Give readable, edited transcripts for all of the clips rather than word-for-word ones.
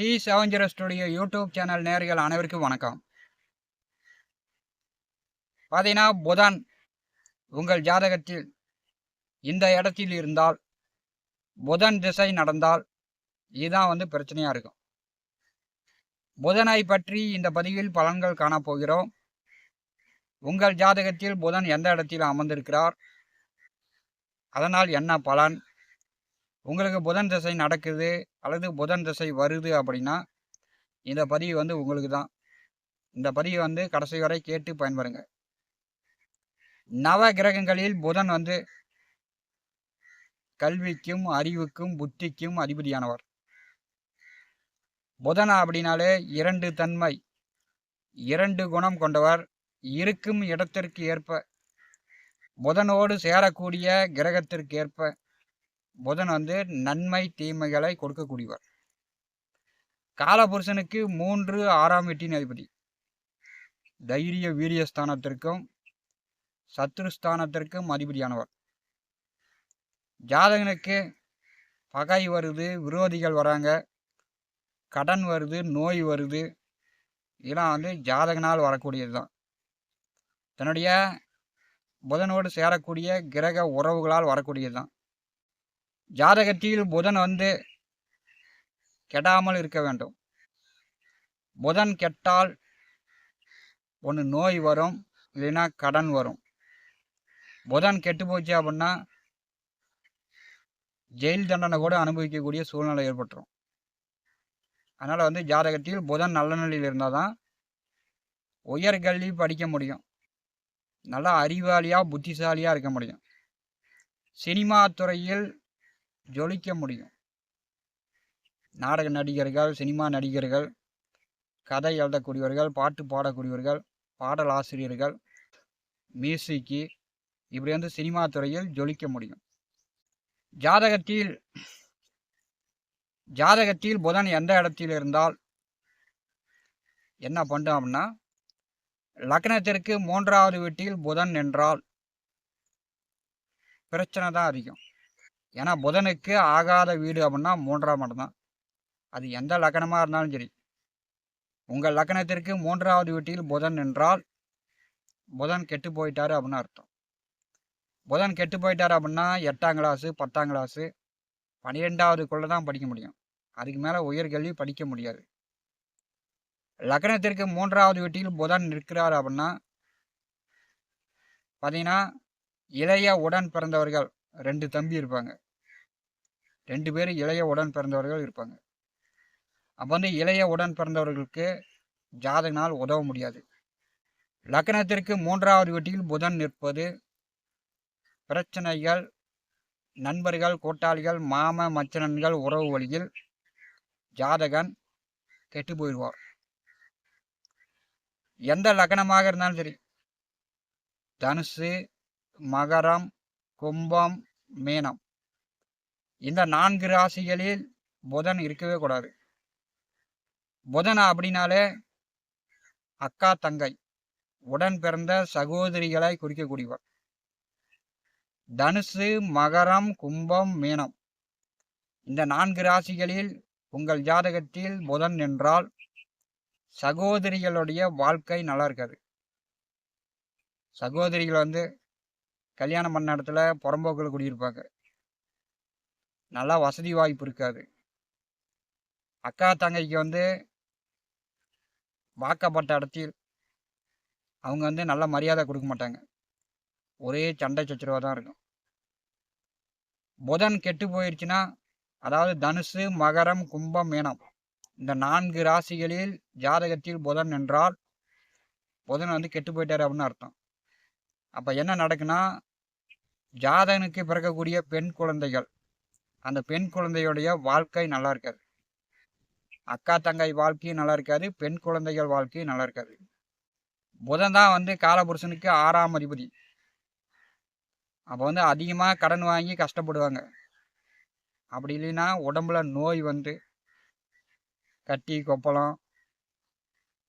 T70 studio YouTube channel நேயர்கள் அனைவருக்கும் வணக்கம். பார்த்தீங்கன்னா, புதன் உங்கள் ஜாதகத்தில் இந்த இடத்தில் இருந்தால், புதன் திசை நடந்தால், இதுதான் பிரச்சனையா இருக்கும். புதனை பற்றி இந்த பதிவில் பலன்கள் காணப்போகிறோம். உங்கள் ஜாதகத்தில் புதன் எந்த இடத்தில் அமர்ந்திருக்கிறார், அதனால் என்ன பலன், உங்களுக்கு புதன் திசை நடக்குது அல்லது புதன் திசை வருது அப்படின்னா, இந்த பதிவு உங்களுக்கு தான். இந்த பதிவு கடைசி வரை கேட்டு பயன்பெறுங்க. நவ கிரகங்களில் புதன் கல்விக்கும் அறிவுக்கும் புத்திக்கும் அதிபதியானவர். புதன் அப்படின்னாலே 2 தன்மை, 2 குணம் கொண்டவர். இருக்கும் இடத்திற்கு ஏற்ப, புதனோடு சேரக்கூடிய கிரகத்திற்கு ஏற்ப புதன் நன்மை தீமைகளை கொடுக்கக்கூடியவர். காலபுருஷனுக்கு 3, 6ஆம் வீட்டின் அதிபதி. தைரிய வீரியஸ்தானத்திற்கும் சத்ருஸ்தானத்திற்கும் அதிபதியானவர். ஜாதகனுக்கு பகை வருது, விரோதிகள் வராங்க, கடன் வருது, நோய் வருது, இதெல்லாம் ஜாதகனால் வரக்கூடியது தான். தன்னுடைய புதனோடு சேரக்கூடிய கிரக உறவுகளால் வரக்கூடியது தான். ஜாதகத்தில் புதன் கெடாமல் இருக்க வேண்டும். புதன் கெட்டால் ஒன்று நோய் வரும், இல்லைன்னா கடன் வரும். புதன் கெட்டு போச்சு அப்படின்னா ஜெயில் தண்டனை கூட அனுபவிக்கக்கூடிய சூழ்நிலை ஏற்பட்டுரும். அதனால் ஜாதகத்தில் புதன் நல்ல நிலையில் இருந்தால் தான் உயர்கல்வி படிக்க முடியும், நல்லா அறிவாளியாக புத்திசாலியாக இருக்க முடியும், சினிமா துறையில் ஜொலிக்க முடியும். நாடக நடிகர்கள், சினிமா நடிகர்கள், கதை எழுதக்கூடியவர்கள், பாட்டு பாடக்கூடியவர்கள், பாடல் ஆசிரியர்கள், மியூசிக்கு, இப்படி சினிமா துறையில் ஜொலிக்க முடியும். ஜாதகத்தில் புதன் எந்த இடத்தில் இருந்தால் என்ன பண்ணும் அப்படின்னா, லக்னத்திற்கு 3ஆவது வீட்டில் புதன் என்றால் பிரச்சனை தான் அதிகம். ஏன்னா புதனுக்கு ஆகாத வீடு அப்படின்னா 3ஆம் இடம் தான். அது எந்த லக்னமாக இருந்தாலும் சரி, உங்கள் லக்னத்திற்கு 3ஆவது வீட்டில் புதன் என்றால் புதன் கெட்டு போயிட்டாரு அப்படின்னு அர்த்தம். புதன் கெட்டு போயிட்டார் அப்படின்னா 8ஆம் கிளாஸு, 10ஆம் கிளாஸு, 12ஆவதுக்குள்ளே தான் படிக்க முடியும். அதுக்கு மேலே உயர்கல்வி படிக்க முடியாது. லக்னத்திற்கு 3ஆவது வீட்டில் புதன் நிற்கிறார் அப்படின்னா பார்த்தீங்கன்னா, இளைய உடன் பிறந்தவர்கள் 2 தம்பி இருப்பாங்க, 2 பேர் இளைய உடன் பிறந்தவர்கள் இருப்பாங்க. அப்போ இளைய உடன் பிறந்தவர்களுக்கு ஜாதகனால் உதவ முடியாது. லக்னத்திற்கு 3ஆவது வீட்டில் புதன் நிற்பது பிரச்சனைகள், நண்பர்கள், கூட்டாளிகள், மாம மச்சனன்கள் உறவு வழியில் ஜாதகன் கெட்டு போயிடுவார். எந்த லக்னமாக இருந்தாலும் சரி, தனுசு, மகரம், கும்பம், மீனம், இந்த 4 ராசிகளில் புதன் இருக்கவே கூடாது. புதன் அப்படின்னாலே அக்கா தங்கை, உடன் பிறந்த சகோதரிகளை குறிக்கக்கூடியவர். தனுசு, மகரம், கும்பம், மீனம், இந்த 4 ராசிகளில் உங்கள் ஜாதகத்தில் புதன் என்றால் சகோதரிகளுடைய வாழ்க்கை நல்லா இருக்காது. சகோதரிகள் கல்யாணம் பண்ண இடத்துல புறம்போக்கில் குடியிருப்பாங்க, நல்லா வசதி வாய்ப்பு இருக்காது. அக்கா தங்கைக்கு வாக்கப்பட்ட இடத்தில் அவங்க நல்ல மரியாதை கொடுக்க மாட்டாங்க, ஒரே சண்டை சச்சரவாக தான் இருக்கும். புதன் கெட்டு போயிடுச்சுன்னா, அதாவது தனுசு, மகரம், கும்பம், மீனம், இந்த 4 ராசிகளில் ஜாதகத்தில் புதன் என்றால் புதன் கெட்டு போயிட்டார் அப்படின்னு அர்த்தம். அப்போ என்ன நடக்குன்னா, ஜாதகனுக்கு பிறக்கக்கூடிய பெண் குழந்தைகள், அந்த பெண் குழந்தையுடைய வாழ்க்கை நல்லா இருக்காது. அக்கா தங்கை வாழ்க்கையும் நல்லா இருக்காது, பெண் குழந்தைகள் வாழ்க்கையும் நல்லா இருக்காது. புதன் தான் காலபுருஷனுக்கு 6ஆம் அதிபதி. அப்போ அதிகமாக கடன் வாங்கி கஷ்டப்படுவாங்க. அப்படி இல்லைன்னா உடம்புல நோய் கட்டி கொப்பளம்,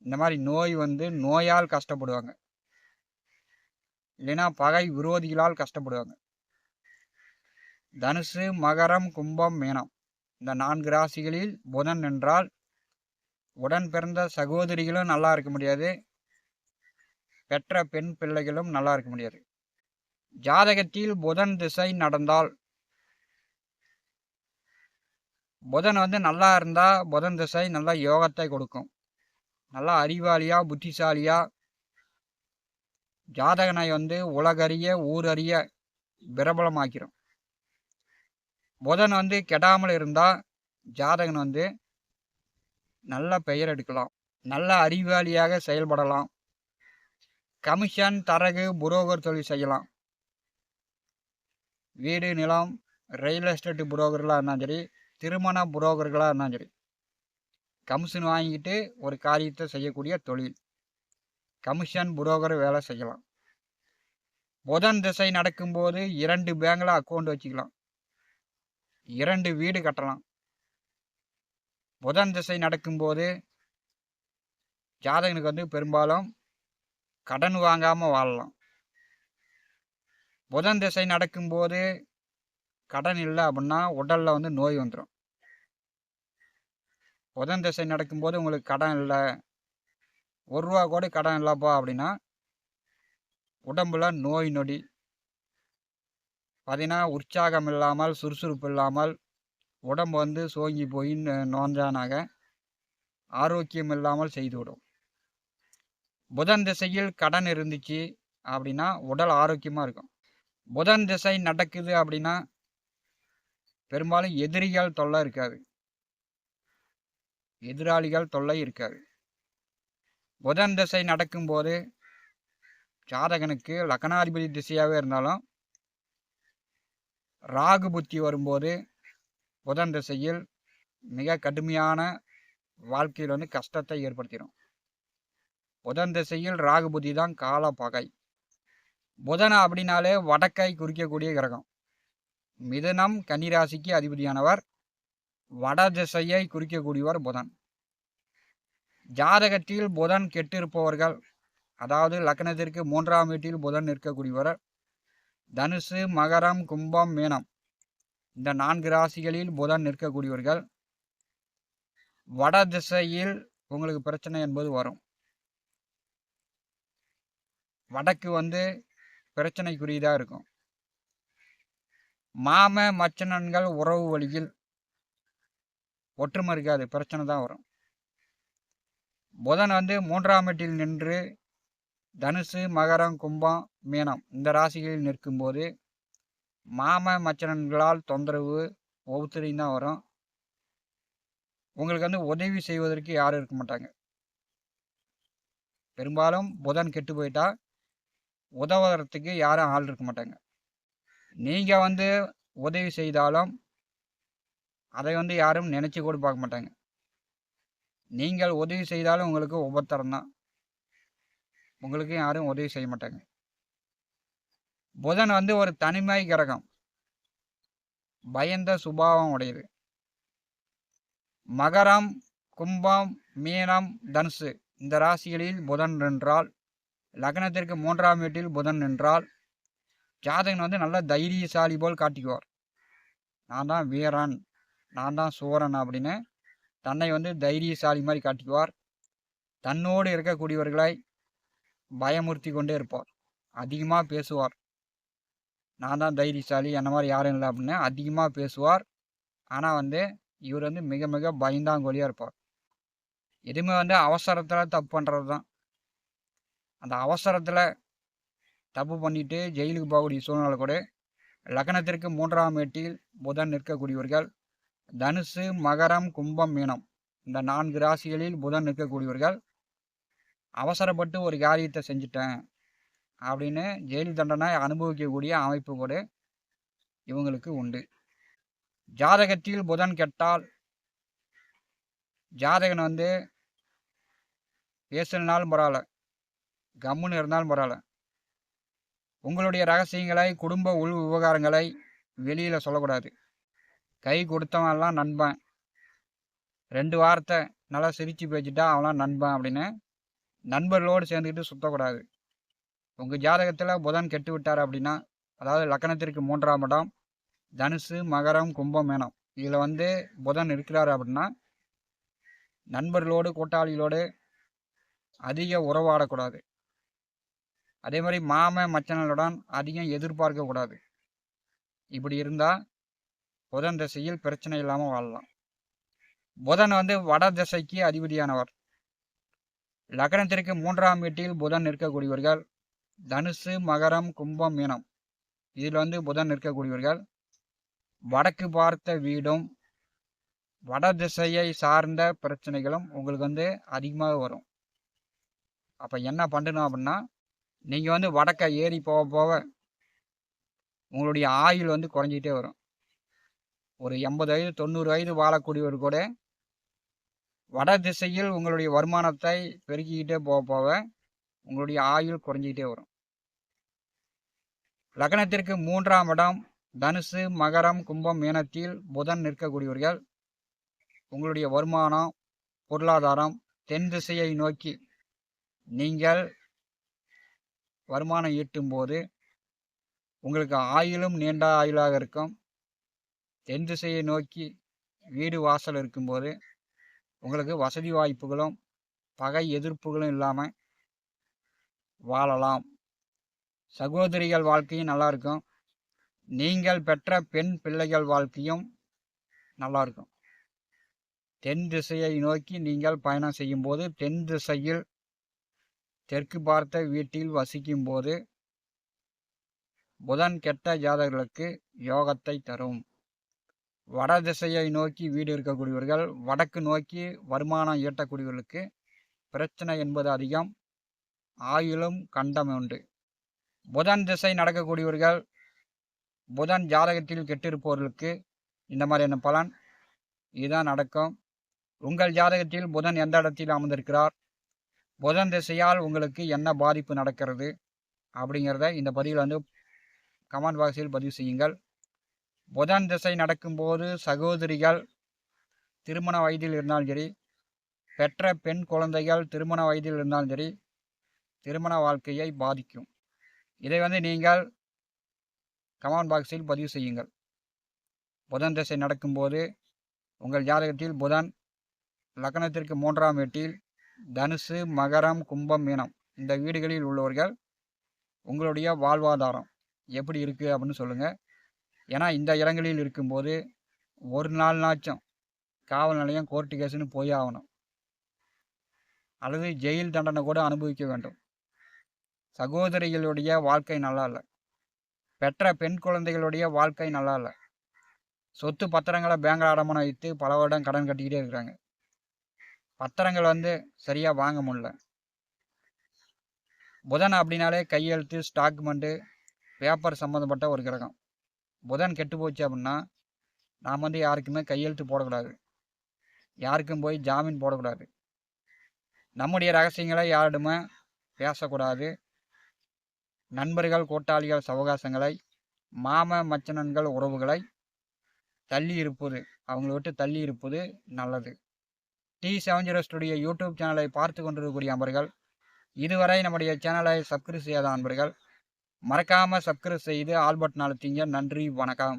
இந்த மாதிரி நோய் நோயால் கஷ்டப்படுவாங்க, இல்லைன்னா பகை விரோதிகளால் கஷ்டப்படுவாங்க. தனுசு, மகரம், கும்பம், மீனம், இந்த 4 ராசிகளில் புதன் என்றால் உடன் பிறந்த சகோதரிகளும் நல்லா இருக்க முடியாது, பெற்ற பெண் பிள்ளைகளும் நல்லா இருக்க முடியாது. ஜாதகத்தில் புதன் திசை நடந்தால், புதன் வந்து நல்லா இருந்தா புதன் திசை நல்ல யோகத்தை கொடுக்கும். நல்லா அறிவாளியா புத்திசாலியா ஜாதகனை வந்து உலகறிய ஊரறிய பிரபலமாக்கிறோம். புதன் வந்து கெடாமல் இருந்தா ஜாதகன் வந்து நல்ல பெயர் எடுக்கலாம், நல்ல அறிவாளியாக செயல்படலாம், கமிஷன் தரகு புரோக்கர் தொழில் செய்யலாம். வீடு நிலம் ரியல் எஸ்டேட் புரோக்கர்களாக இருந்தாலும் சரி, திருமண புரோக்கர்களாக இருந்தாலும் சரி, கமிஷன் வாங்கிட்டு ஒரு காரியத்தை செய்யக்கூடிய தொழில், கமிஷன் புரோக்கர் வேலை செய்யலாம். புதன் திசை நடக்கும்போது 2 பேங்கில் அக்கௌண்ட் வச்சுக்கலாம், 2 வீடு கட்டலாம். புதன் திசை நடக்கும்போது ஜாதகனுக்கு வந்து பெரும்பாலும் கடன் வாங்காமல் வாழலாம். புதன் திசை நடக்கும்போது கடன் இல்லை அப்படின்னா உடலில் வந்து நோய் வந்துடும். புதன் திசை நடக்கும்போது உங்களுக்கு கடன் இல்லை, 1 ரூபா கூட கடன் இல்லைப்பா அப்படின்னா உடம்புல நோய் நொடி பார்த்தீங்கன்னா உற்சாகம் இல்லாமல் சுறுசுறுப்பு இல்லாமல் உடம்பு வந்து சோங்கி போய் நோஞ்சானாக ஆரோக்கியம் இல்லாமல் செய்துவிடும். புதன் திசையில் கடன் இருந்துச்சு அப்படின்னா உடல் ஆரோக்கியமாக இருக்கும். புதன் திசை நடக்குது அப்படின்னா பெரும்பாலும் எதிரிகள் தொல்லை இருக்காது, எதிராளிகள் தொல்லை இருக்காது. புதன் திசை நடக்கும்போது ஜாதகனுக்கு லக்னாதிபதி திசையாகவே இருந்தாலும் ராகு புத்தி வரும்போது புதன் திசையில் மிக கடுமையான வாழ்க்கையில் வந்து கஷ்டத்தை ஏற்படுத்திடும். புதன் திசையில் ராகு புத்தி தான் கால பகை. புதன் அப்படின்னாலே வடக்கை குறிக்கக்கூடிய கிரகம். மிதுனம் கன்னிராசிக்கு அதிபதியானவர், வட திசையை குறிக்கக்கூடியவர் புதன். ஜாதகத்தில் புதன் கெட்டிருப்பவர்கள், அதாவது லக்னத்திற்கு 3ஆம் வீட்டில் புதன் இருக்கக்கூடியவர், தனுசு மகரம் கும்பம் மீனம் இந்த 4 ராசிகளில் புதன் நிற்கக்கூடியவர்கள், வட திசையில் உங்களுக்கு பிரச்சனை என்பது வரும். வடக்கு வந்து பிரச்சனைக்குரியதாக இருக்கும். மாம மச்சனன்கள் உறவு வழியில் ஒற்றுமை இருக்காது, பிரச்சனை தான் வரும். புதன் வந்து 3ஆம் வீட்டில் நின்று தனுசு மகரம் கும்பம் மீனம் இந்த ராசிகளில் நிற்கும்போது மாம மச்சனன்களால் தொந்தரவு ஒவ்வொருத்தரையும் தான் வரும். உங்களுக்கு வந்து உதவி செய்வதற்கு யாரும் இருக்க மாட்டாங்க. பெரும்பாலும் புதன் கெட்டு போயிட்டா உதவுறதுக்கு யாரும் ஆள் இருக்க மாட்டாங்க. நீங்கள் வந்து உதவி செய்தாலும் அதை வந்து யாரும் நினச்சி கூட பார்க்க மாட்டாங்க. நீங்கள் உதவி செய்தாலும் உங்களுக்கு உபத்திரம் தான், உங்களுக்கு யாரும் உதவி செய்ய மாட்டாங்க. புதன் வந்து ஒரு தனிமை கிரகம், பயந்த சுபாவம் உடையது. மகரம் கும்பம் மீனம் தனுசு இந்த ராசிகளில் புதன் நின்றால், லக்னத்திற்கு 3ஆம் வீட்டில் புதன் நின்றால் ஜாதகன் வந்து நல்ல தைரியசாலி போல் காட்டிக்குவார். நான் தான் வீரன், நான் தான் சூரன் அப்படின்னு தன்னை வந்து தைரியசாலி மாதிரி காட்டிக்குவார். தன்னோடு இருக்கக்கூடியவர்களை பயமுறுத்தி கொண்டே இருப்பார், அதிகமாக பேசுவார். நான் தான் தைரியசாலி, என்ன மாதிரி யாரும் இல்லை அப்படின்னு அதிகமாக பேசுவார். ஆனால் வந்து இவர் வந்து மிக மிக பயந்தாங்கோலியாக இருப்பார். எதுவுமே வந்து அவசரத்தில் தப்பு பண்ணுறது தான். அந்த அவசரத்தில் தப்பு பண்ணிட்டு ஜெயிலுக்கு போகக்கூடிய சூழ்நிலை கூட லக்னத்திற்கு 3ஆம் வீட்டில் புதன் நிற்கக்கூடியவர்கள், தனுசு மகரம் கும்பம் மீனம் இந்த 4 ராசிகளில் புதன் நிற்கக்கூடியவர்கள் அவசரப்பட்டு ஒரு காரியத்தை செஞ்சுட்டேன் அப்படின்னு ஜெயில் தண்டனை அனுபவிக்கக்கூடிய அமைப்பு கூட இவங்களுக்கு உண்டு. ஜாதகத்தில் புதன் கெட்டால் ஜாதகன் வந்து பேசினாலும் பரவாயில்ல, கம்முன்னு இருந்தாலும் பரவாயில்ல, உங்களுடைய ரகசியங்களை குடும்ப உள் விவகாரங்களை வெளியில் சொல்லக்கூடாது. கை கொடுத்தவன்லாம் நண்பன், 2 வாரத்தை நல்லா சிரித்து பேசிட்டா அவன்லாம் நண்பன் அப்படின்னு நண்பர்களோடு சேர்ந்துக்கிட்டு சுற்றக்கூடாது. உங்கள் ஜாதகத்தில் புதன் கெட்டு விட்டார் அப்படின்னா, அதாவது லக்னத்திற்கு 3ஆம் இடம் தனுசு மகரம் கும்பம் மீனம் இதில் வந்து புதன் இருக்கிறாரு அப்படின்னா நண்பர்களோடு கூட்டாளிகளோடு அதிக உறவாடக்கூடாது. அதே மாதிரி மச்சனர்களுடன் அதிகம் எதிர்பார்க்கக்கூடாது. இப்படி இருந்தால் புதன் திசையில் பிரச்சனை இல்லாமல் வாழலாம். புதன் வந்து வட திசைக்கு அதிபதியானவர். லக்னத்திற்கு 3ஆம் வீட்டில் புதன் இருக்கக்கூடியவர்கள் தனுசு, மகரம், கும்பம், மீனம். இதில் வந்து புதன் இருக்கக்கூடியவர்கள் வடக்கு பார்த்த வீடும் வட திசையை சார்ந்த பிரச்சனைகளும் உங்களுக்கு வந்து அதிகமாக வரும். அப்போ என்ன பண்ணணும் அப்படின்னா, நீங்கள் வந்து வடக்க ஏறி போக போக உங்களுடைய ஆயுள் வந்து குறைஞ்சிக்கிட்டே வரும். ஒரு 80 வயது 90 வயது வாழக்கூடியவர் கூட வட திசையில் உங்களுடைய வருமானத்தை பெருக்கிக்கிட்டே போக போக உங்களுடைய ஆயுள் குறைஞ்சிக்கிட்டே வரும். லக்னத்திற்கு 3ஆம் இடம் தனுசு, மகரம், கும்பம், மீனத்தில் புதன் நிற்கக்கூடியவர்கள் உங்களுடைய வருமானம், பொருளாதாரம் தென் திசையை நோக்கி நீங்கள் வருமானம் ஈட்டும் போது உங்களுக்கு ஆயுளும் நீண்ட ஆயுளாக இருக்கும். தென் திசையை நோக்கி வீடு வாசல் இருக்கும்போது உங்களுக்கு வசதி வாய்ப்புகளும் பகை எதிர்ப்புகளும் இல்லாமல் வாழலாம். சகோதரிகள் வாழ்க்கையும் நல்லா இருக்கும். நீங்கள் பெற்ற பெண் பிள்ளைகள் வாழ்க்கையும் நல்லா இருக்கும். தென் திசையை நோக்கி நீங்கள் பயணம் செய்யும் போது தென் திசையில் தெற்கு பார்த்த வீட்டில் வசிக்கும் போது புதன் கெட்ட ஜாதகர்களுக்கு யோகத்தை தரும். வட திசையை நோக்கி வீடு இருக்கக்கூடியவர்கள் வடக்கு நோக்கி வருமானம் ஈட்டக்கூடியவர்களுக்கு பிரச்சனை என்பது அதிகம், ஆயுளும் கண்டம் உண்டு. புதன் திசை நடக்கக்கூடியவர்கள் புதன் ஜாதகத்தில் கெட்டிருப்பவர்களுக்கு இந்த மாதிரியான பலன் இதுதான் நடக்கும். உங்கள் ஜாதகத்தில் புதன் எந்த இடத்தில் அமர்ந்திருக்கிறார், புதன் திசையால் உங்களுக்கு என்ன பாதிப்பு நடக்கிறது அப்படிங்கிறத இந்த பதிவில் வந்து கமெண்ட் பாக்ஸில் பதிவு செய்யுங்கள். புதன் திசை நடக்கும்போது சகோதரிகள் திருமண வயதில் இருந்தாலும் சரி, பெற்ற பெண் குழந்தைகள் திருமண வயதில் இருந்தாலும் சரி, திருமண வாழ்க்கையை பாதிக்கும். இதை வந்து நீங்கள் கமெண்ட் பாக்ஸில் பதிவு செய்யுங்கள். புதன் திசை நடக்கும்போது உங்கள் ஜாதகத்தில் புதன் லக்னத்திற்கு 3ஆம் வீட்டில் தனுசு, மகரம், கும்பம், மீனம் இந்த வீடுகளில் உள்ளவர்கள் உங்களுடைய வாழ்வாதாரம் எப்படி இருக்குது அப்படின்னு சொல்லுங்கள். ஏன்னா இந்த இடங்களில் இருக்கும்போது ஒரு நாள்னாச்சும் காவல் நிலையம், கோர்ட்டு கேஸுன்னு போய் ஆகணும், அல்லது ஜெயில் தண்டனை கூட அனுபவிக்க வேண்டும். சகோதரிகளுடைய வாழ்க்கை நல்லா இல்லை, பெற்ற பெண் குழந்தைகளுடைய வாழ்க்கை நல்லா இல்லை. சொத்து பத்திரங்களை பேங்கில் அடமானம் வைத்து பல வருடம் கடன் கட்டிக்கிட்டே இருக்கிறாங்க. பத்திரங்கள் வந்து சரியாக வாங்க முடியல. புதன் அப்படின்னாலே கையெழுத்து, ஸ்டாக்குமெண்ட்டு, பேப்பர் சம்மந்தப்பட்ட ஒரு கிரகம். புதன் கெட்டு போச்சு அப்படின்னா நாம் வந்து யாருக்குமே கையெழுத்து போடக்கூடாது, யாருக்கும் போய் ஜாமீன் போடக்கூடாது, நம்முடைய ரகசியங்களை யாரிடமே பேசக்கூடாது. நண்பர்கள், கூட்டாளிகள் சவகாசங்களை, மச்சனன்கள் உறவுகளை தள்ளி இருப்பது, அவங்கள விட்டு தள்ளி இருப்பது நல்லது. T70 ஸ்டுடியோ யூடியூப் சேனலை பார்த்து கொண்டிருக்கக்கூடிய நண்பர்கள், இதுவரை நம்முடைய சேனலை சப்ஸ்கிரைப் செய்யாத நண்பர்கள் மறக்காமல் சப்ஸ்கிரைப் செய்து ஆல் பட்டன் அழுத்திங்க. நன்றி, வணக்கம்.